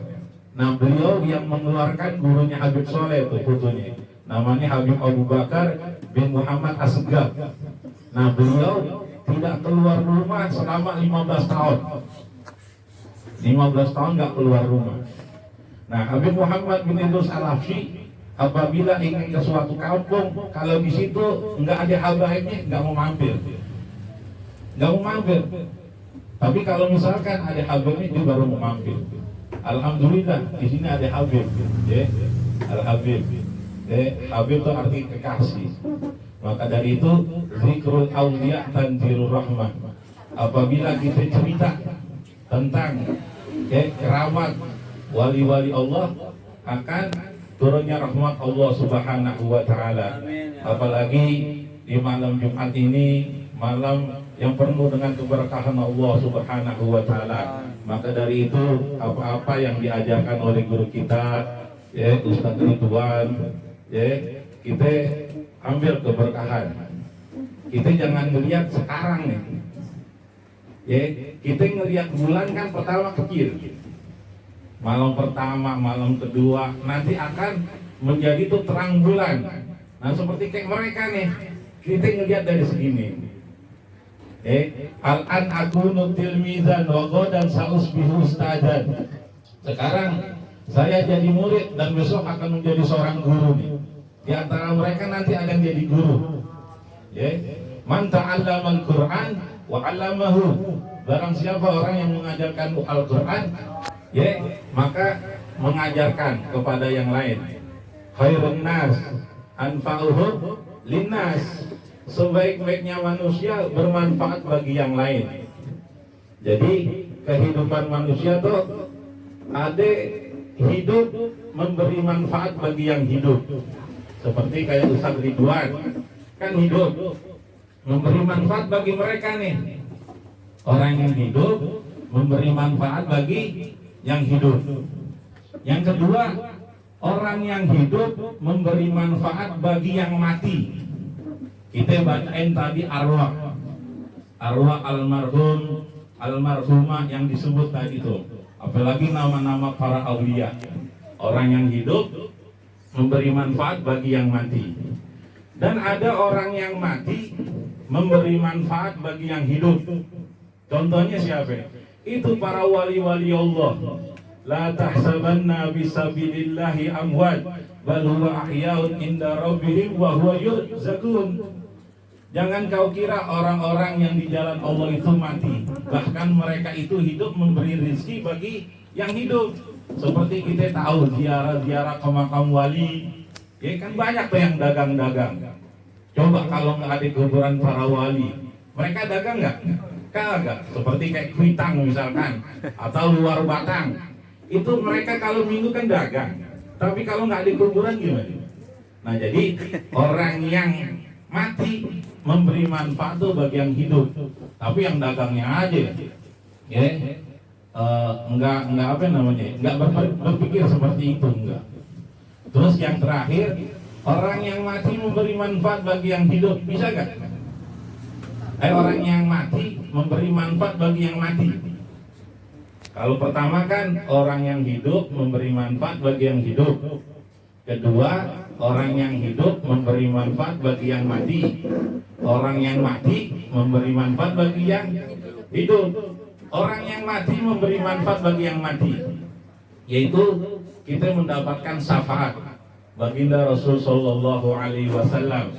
B: Nah, beliau yang mengeluarkan gurunya Habib Soleh itu fotonya. Namanya Habib Abu Bakar bin Muhammad Asgaf. Nah, beliau tidak keluar rumah selama 15 tahun. 15 tahun nggak keluar rumah. Nah, Habib Muhammad bin Idrus Al-Habsyi apabila ingin ke suatu kampung, kalau di situ nggak ada habaibnya, nggak mau mampir. Tapi kalau misalkan ada habibnya, dia baru mau mampir. Alhamdulillah di sini ada habib, Al-Habib. Habib itu arti kekasih. Maka dari itu zikrul auliya tanzilur rahmah. Apabila kita cerita tentang keramat wali-wali Allah, akan turunnya rahmat Allah Subhanahu wa taala. Apalagi di malam Jumat ini, malam yang penuh dengan keberkahan Allah Subhanahu wa taala. Maka dari itu apa-apa yang diajarkan oleh guru kita, Ustaz Ridwan, kita ambil keberkahan. Kita jangan melihat sekarang nih. Kita ngelihat bulan kan pertama kecil. Malam pertama, malam kedua, nanti akan menjadi tuh terang bulan. Nah, seperti kayak mereka nih, kita ngelihat dari segini. Al-an akunu tilmizan wa ghadan sa'usbihu ustadzan. Sekarang saya jadi murid dan besok akan menjadi seorang guru nih. Di antara mereka nanti ada yang jadi guru. Man ta'allama al-Qur'an wa 'allamahu. Barang siapa orang yang mengajarkan Al-Qur'an, maka mengajarkan kepada yang lain. Khairun nas anfa'uhum linnas. Sebaik-baiknya manusia bermanfaat bagi yang lain. Jadi kehidupan manusia tuh ada hidup memberi manfaat bagi yang hidup. Seperti kayak Ustaz Ridwan kan hidup memberi manfaat bagi mereka nih. Orang yang hidup memberi manfaat bagi yang hidup. Yang kedua, orang yang hidup memberi manfaat bagi yang mati. Kita bacain tadi arwah almarhum, almarhumah yang disebut tadi itu. Apalagi nama-nama para aulia. Orang yang hidup memberi manfaat bagi yang mati. Dan ada orang yang mati memberi manfaat bagi yang hidup. Contohnya siapa? Itu para wali-wali Allah. La tahsabanna bisabilillahi amwat bal huwa ahyaun inda rabbihim wa huwa yurzaqun. Jangan kau kira orang-orang yang di jalan Allah itu mati. Bahkan mereka itu hidup memberi rezeki bagi yang hidup. Seperti kita tahu ziarah-ziarah ke makam wali, kan banyak tuh yang dagang-dagang. Coba kalau nggak ada kuburan para wali, mereka dagang nggak? Kagak. Seperti kayak Kuitang misalkan, atau Luar Batang. Itu mereka kalau minggu kan dagang. Tapi kalau nggak ada kuburan gimana? Nah, jadi orang yang mati memberi manfaat tuh bagi yang hidup, tapi yang dagangnya aja, enggak apa namanya, enggak berpikir seperti itu, enggak. Terus yang terakhir, orang yang mati memberi manfaat bagi yang hidup, bisa enggak? Orang yang mati memberi manfaat bagi yang mati. Kalau pertama kan orang yang hidup memberi manfaat bagi yang hidup. Kedua, orang yang hidup memberi manfaat bagi yang mati. Orang yang mati memberi manfaat bagi yang hidup. Orang yang mati memberi manfaat bagi yang mati, yaitu kita mendapatkan syafaat baginda Rasul Sallallahu Alaihi Wasallam.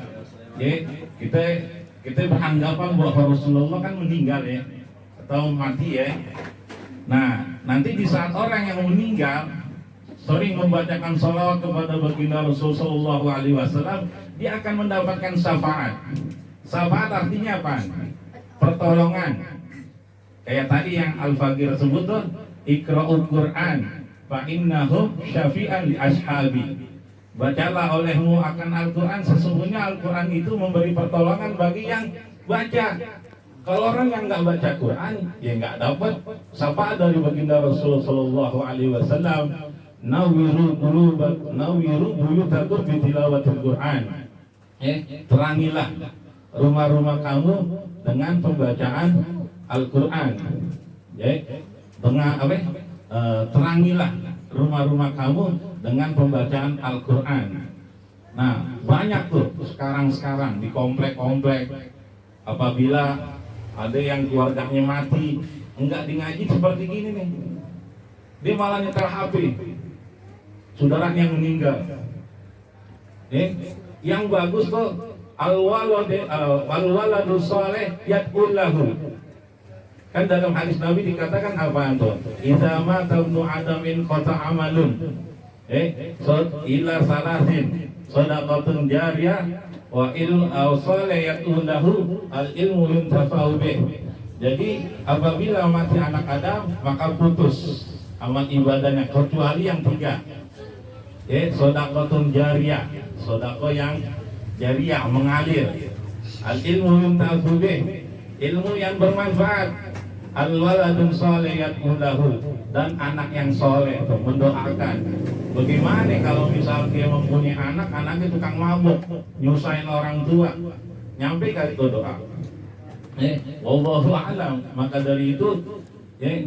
B: Kita beranggapan bahwa Rasulullah kan meninggal atau mati. Nah, nanti di saat orang yang meninggal, sering membacakan salawat kepada baginda Rasul sallallahu alaihi wasallam, dia akan mendapatkan syafaat. Syafaat artinya apa? Pertolongan. Kayak tadi yang Al-Faqir sebut tuh, Iqra'ul Qur'an fa innahu syafi'an li ashabi. Bacalah olehmu akan Al-Quran, sesungguhnya Al-Quran itu memberi pertolongan bagi yang baca. Kalau orang yang nggak baca Quran, ya nggak dapat syafaat dari baginda Rasul sallallahu alaihi wasallam. Nawiru buyutakum bi tilawatil Quran. Terangilah rumah-rumah kamu dengan pembacaan Al-Quran. Dengan apa? Terangilah rumah-rumah kamu dengan pembacaan Al-Quran. Nah, banyak tuh sekarang di komplek-komplek, apabila ada yang keluarganya mati, enggak di ngaji seperti gini nih, dia malah nyetel HP saudaranya yang meninggal. Yang bagus tuh al-waladu sholeh yad'u lahu. Kan dalam hadis Nabi dikatakan apa tuh? Idza mata ibnu adamin qata amalun. Ila salasin shadaqatun jariyah wa il awsala yatulahu al ilmu yuntafa'u bih. Jadi apabila mati anak Adam maka putus amal ibadahnya kecuali yang 3. Shadaqatun jariyah, sedekah yang jariyah mengalir. Al ilmu yuntafa'u bih, ilmu yang bermanfaat. Al-waladun soleh yad'ulahu, dan anak yang soleh untuk mendoakan. Bagaimana kalau misal dia mempunyai anak, anaknya tukang mabuk, nyusahin orang tua, nyampe kali itu doa. Wallahu a'lam. Maka dari itu,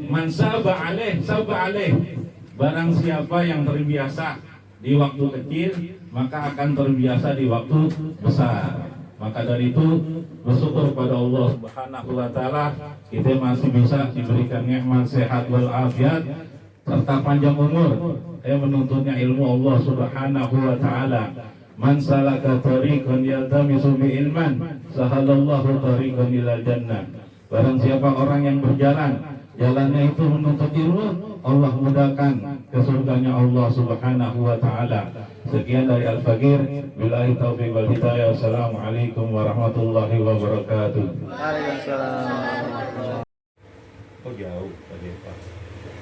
B: man sabah alaih, barang siapa yang terbiasa di waktu kecil, maka akan terbiasa di waktu besar. Maka dari itu bersyukur kepada Allah Subhanahu wa taala, kita masih bisa diberikan nikmat sehat wal afiat serta panjang umur. Menuntutnya ilmu Allah Subhanahu wa taala. Man salaka tariqan yaltamisu bi ilman, sahalallahu tariqan ila jannah. Barang siapa orang yang berjalan, jalannya itu menuntut ilmu, Allah mudahkan ke surganya Allah Subhanahu wa taala. Sekian dari Al-Faqir, billahi taufiq wal hidayah. Assalamualaikum warahmatullahi wabarakatuh.
C: Waalaikumsalam.
B: Oh jauh tadi Pak.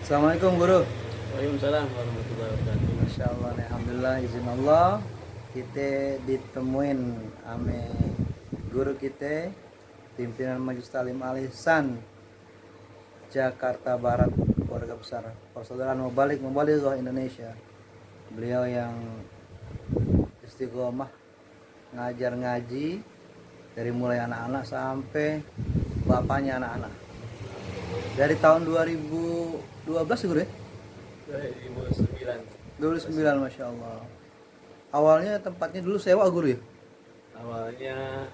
C: Assalamualaikum guru.
E: Waalaikumsalam warahmatullahi wabarakatuh.
C: Masya Allah, alhamdulillah izin Allah kita ditemuin ame guru kita, pimpinan Majelis Talim Al-Ihsan Jakarta Barat, keluarga besar persaudaraan Mubalik Indonesia. Beliau yang istiqomah ngajar ngaji dari mulai anak-anak sampai bapaknya anak-anak. Dari tahun 2012 guru ya? 2009, Masya Allah. Awalnya tempatnya dulu sewa guru ya?
E: Awalnya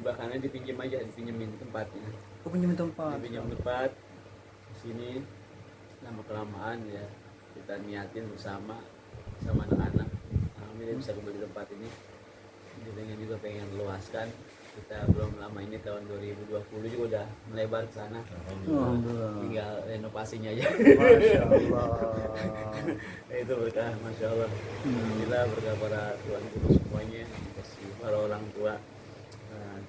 E: bahkannya dipinjam aja, dipinjemin tempatnya.
C: Oh, pinjemin tempat.
E: Dipinjam tempat sini, lama kelamaan ya kita niatin bersama sama anak-anak. Alhamdulillah bisa kembali tempat ini. Kita juga pengen luaskan. Kita belum lama ini tahun 2020 juga udah melebar ke sana.
C: Alhamdulillah.
E: Tinggal renovasinya aja.
C: Masya Allah.
E: Itu berkah, Masya Allah. Alhamdulillah berkah para tuan guru semuanya, kasih para orang tua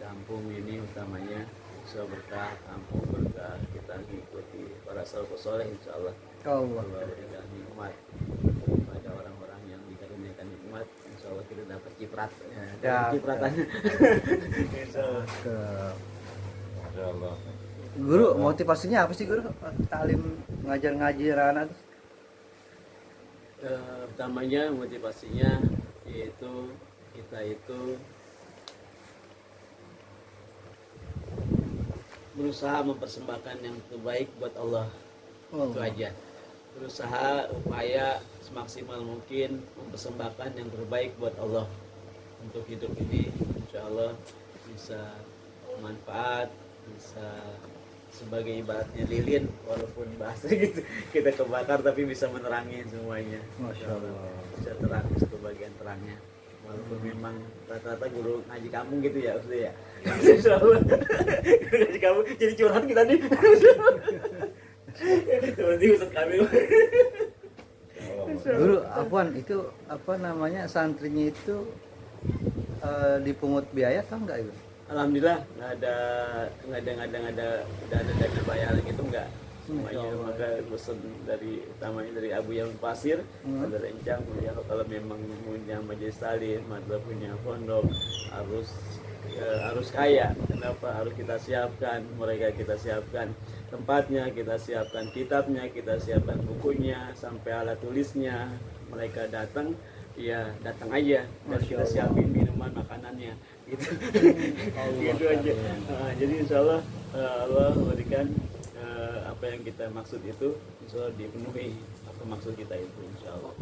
E: kampung ini utamanya. Bisa berkah kampung, berkah kita mengikuti para salafus soleh, insya Allah. Allah berikan nikmat pada orang-orang yang dikaruniakan nikmat, insya Allah kita dapat ciprat ya, cipratannya. Insya
B: Allah.
C: Guru, motivasinya apa sih guru? Talim ngajar-ngaji anak?
E: Pertamanya motivasinya yaitu kita itu berusaha mempersembahkan yang terbaik buat Allah. Itu aja. Berusaha upaya semaksimal mungkin mempersembahkan yang terbaik buat Allah untuk hidup ini, insya Allah bisa manfaat, bisa sebagai ibaratnya lilin, walaupun bahasa gitu kita kebakar tapi bisa menerangi semuanya. Masya Allah, bisa terang satu bagian terangnya, walaupun memang rata-rata guru ngaji kampung gitu ya Ustaz ya. Insya Allah ngaji kampung jadi curhat kita nih seperti Ustaz kami.
C: Guru, Afwan, itu apa namanya santrinya itu dipungut biaya atau enggak itu?
G: Alhamdulillah nggak ada dana bayaran gitu enggak. Semuanya maka pesan dari utamanya dari Abu Yamin Pasir, ada rencang ya, kalau memang punya majelis taklim atau punya pondok harus kaya. Kenapa harus kita siapkan mereka, kita siapkan tempatnya, kita siapkan kitabnya, kita siapkan bukunya sampai alat tulisnya. Mereka datang ya datang aja dan kita siapin minuman makanannya gitu. Gitu aja. Jadi insyaallah Allah memberikan apa yang kita maksud itu insyaallah dipenuhi apa maksud kita itu insyaallah.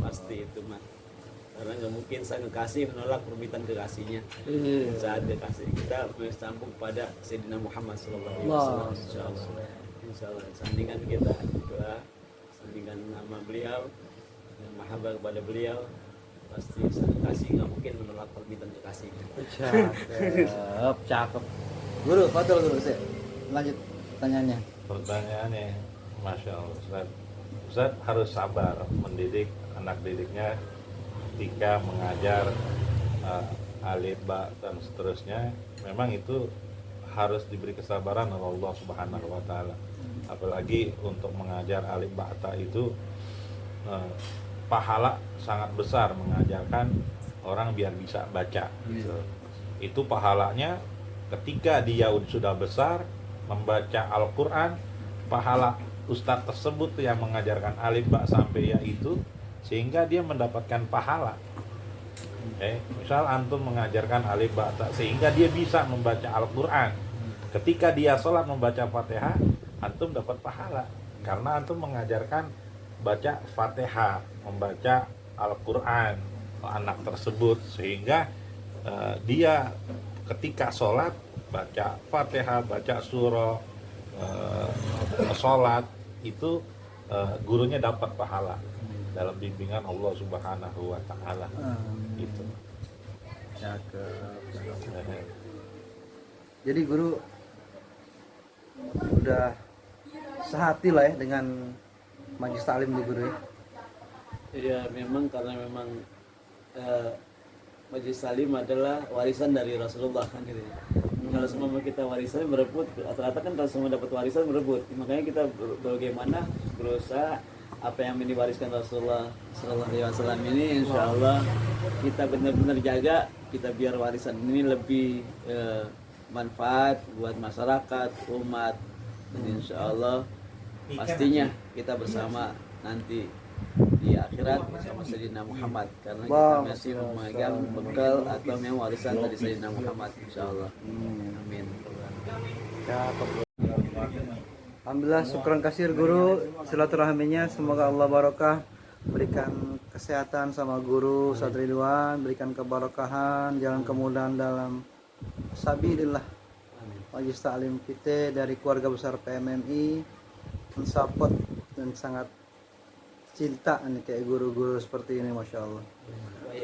G: Pasti itu mah. Karena nggak mungkin saya kekasih menolak permintaan kekasihnya. Saat kekasih kita bersambung pada Sayyidina Muhammad sallallahu alaihi wasallam insyaallah. Insyaallah sandingan kita doa, sandingan nama beliau dan mahabbah kepada beliau, pasti sang kekasih nggak mungkin menolak permintaan kekasihnya.
C: Cakep. Guru, Fatul guru, saya lanjut pertanyaannya.
B: Pertanyaannya, Masya Allah, Ustaz harus sabar mendidik anak didiknya ketika mengajar alif, ba, dan seterusnya. Memang itu harus diberi kesabaran oleh Allah Subhanahu wa Ta'ala. Apalagi untuk mengajar alif, ba, ta itu pahala sangat besar mengajarkan orang biar bisa baca. Itu pahalanya ketika dia sudah besar membaca Al-Quran, pahala ustadz tersebut yang mengajarkan alif, ba, sampai ya itu, sehingga dia mendapatkan pahala. Misal antum mengajarkan alif, ba, ta sehingga dia bisa membaca Al-Quran. Ketika dia sholat membaca Fatihah, antum dapat pahala karena antum mengajarkan baca Fatihah, membaca Al-Quran anak tersebut, sehingga dia ketika sholat baca Fatihah, baca surah, sholat itu gurunya dapat pahala dalam bimbingan Allah Subhanahu wa Ta'ala. Itu.
C: Jadi guru udah sehati lah ya dengan majelis taklim di guru ya.
G: Ya memang karena memang majelis taklim adalah warisan dari Rasulullah kan gitu. Kalau semua kita warisan berebut, rata-rata kan kalau semua dapat warisan berebut. Makanya kita bagaimana berusaha apa yang diwariskan Rasulullah Sallallahu Alaihi Wasallam ini, insya Allah kita benar-benar jaga, kita biar warisan ini lebih manfaat buat masyarakat, umat, dan insya Allah pastinya kita bersama nanti di akhirat bersama Sayyidina Muhammad, karena kita masih memegang bekal atau memang warisan dari Sayyidina Muhammad, insya Allah. Amin.
C: Alhamdulillah, syukran kasir guru silaturahminya, semoga Allah barokah, berikan kesehatan sama guru Ustaz Ridwan, berikan kebarokahan, jalan kemudahan dalam sabilillah. Majelis taklim kita dari keluarga besar PMMI mensupport dan sangat cinta nih kayak guru-guru seperti ini, masya Allah.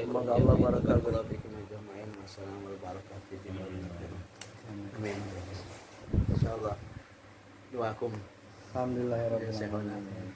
C: Semoga Allah barokah.
G: Amin. Insyaallah. Doakum.
C: Alhamdulillah ya Rabbil alamin.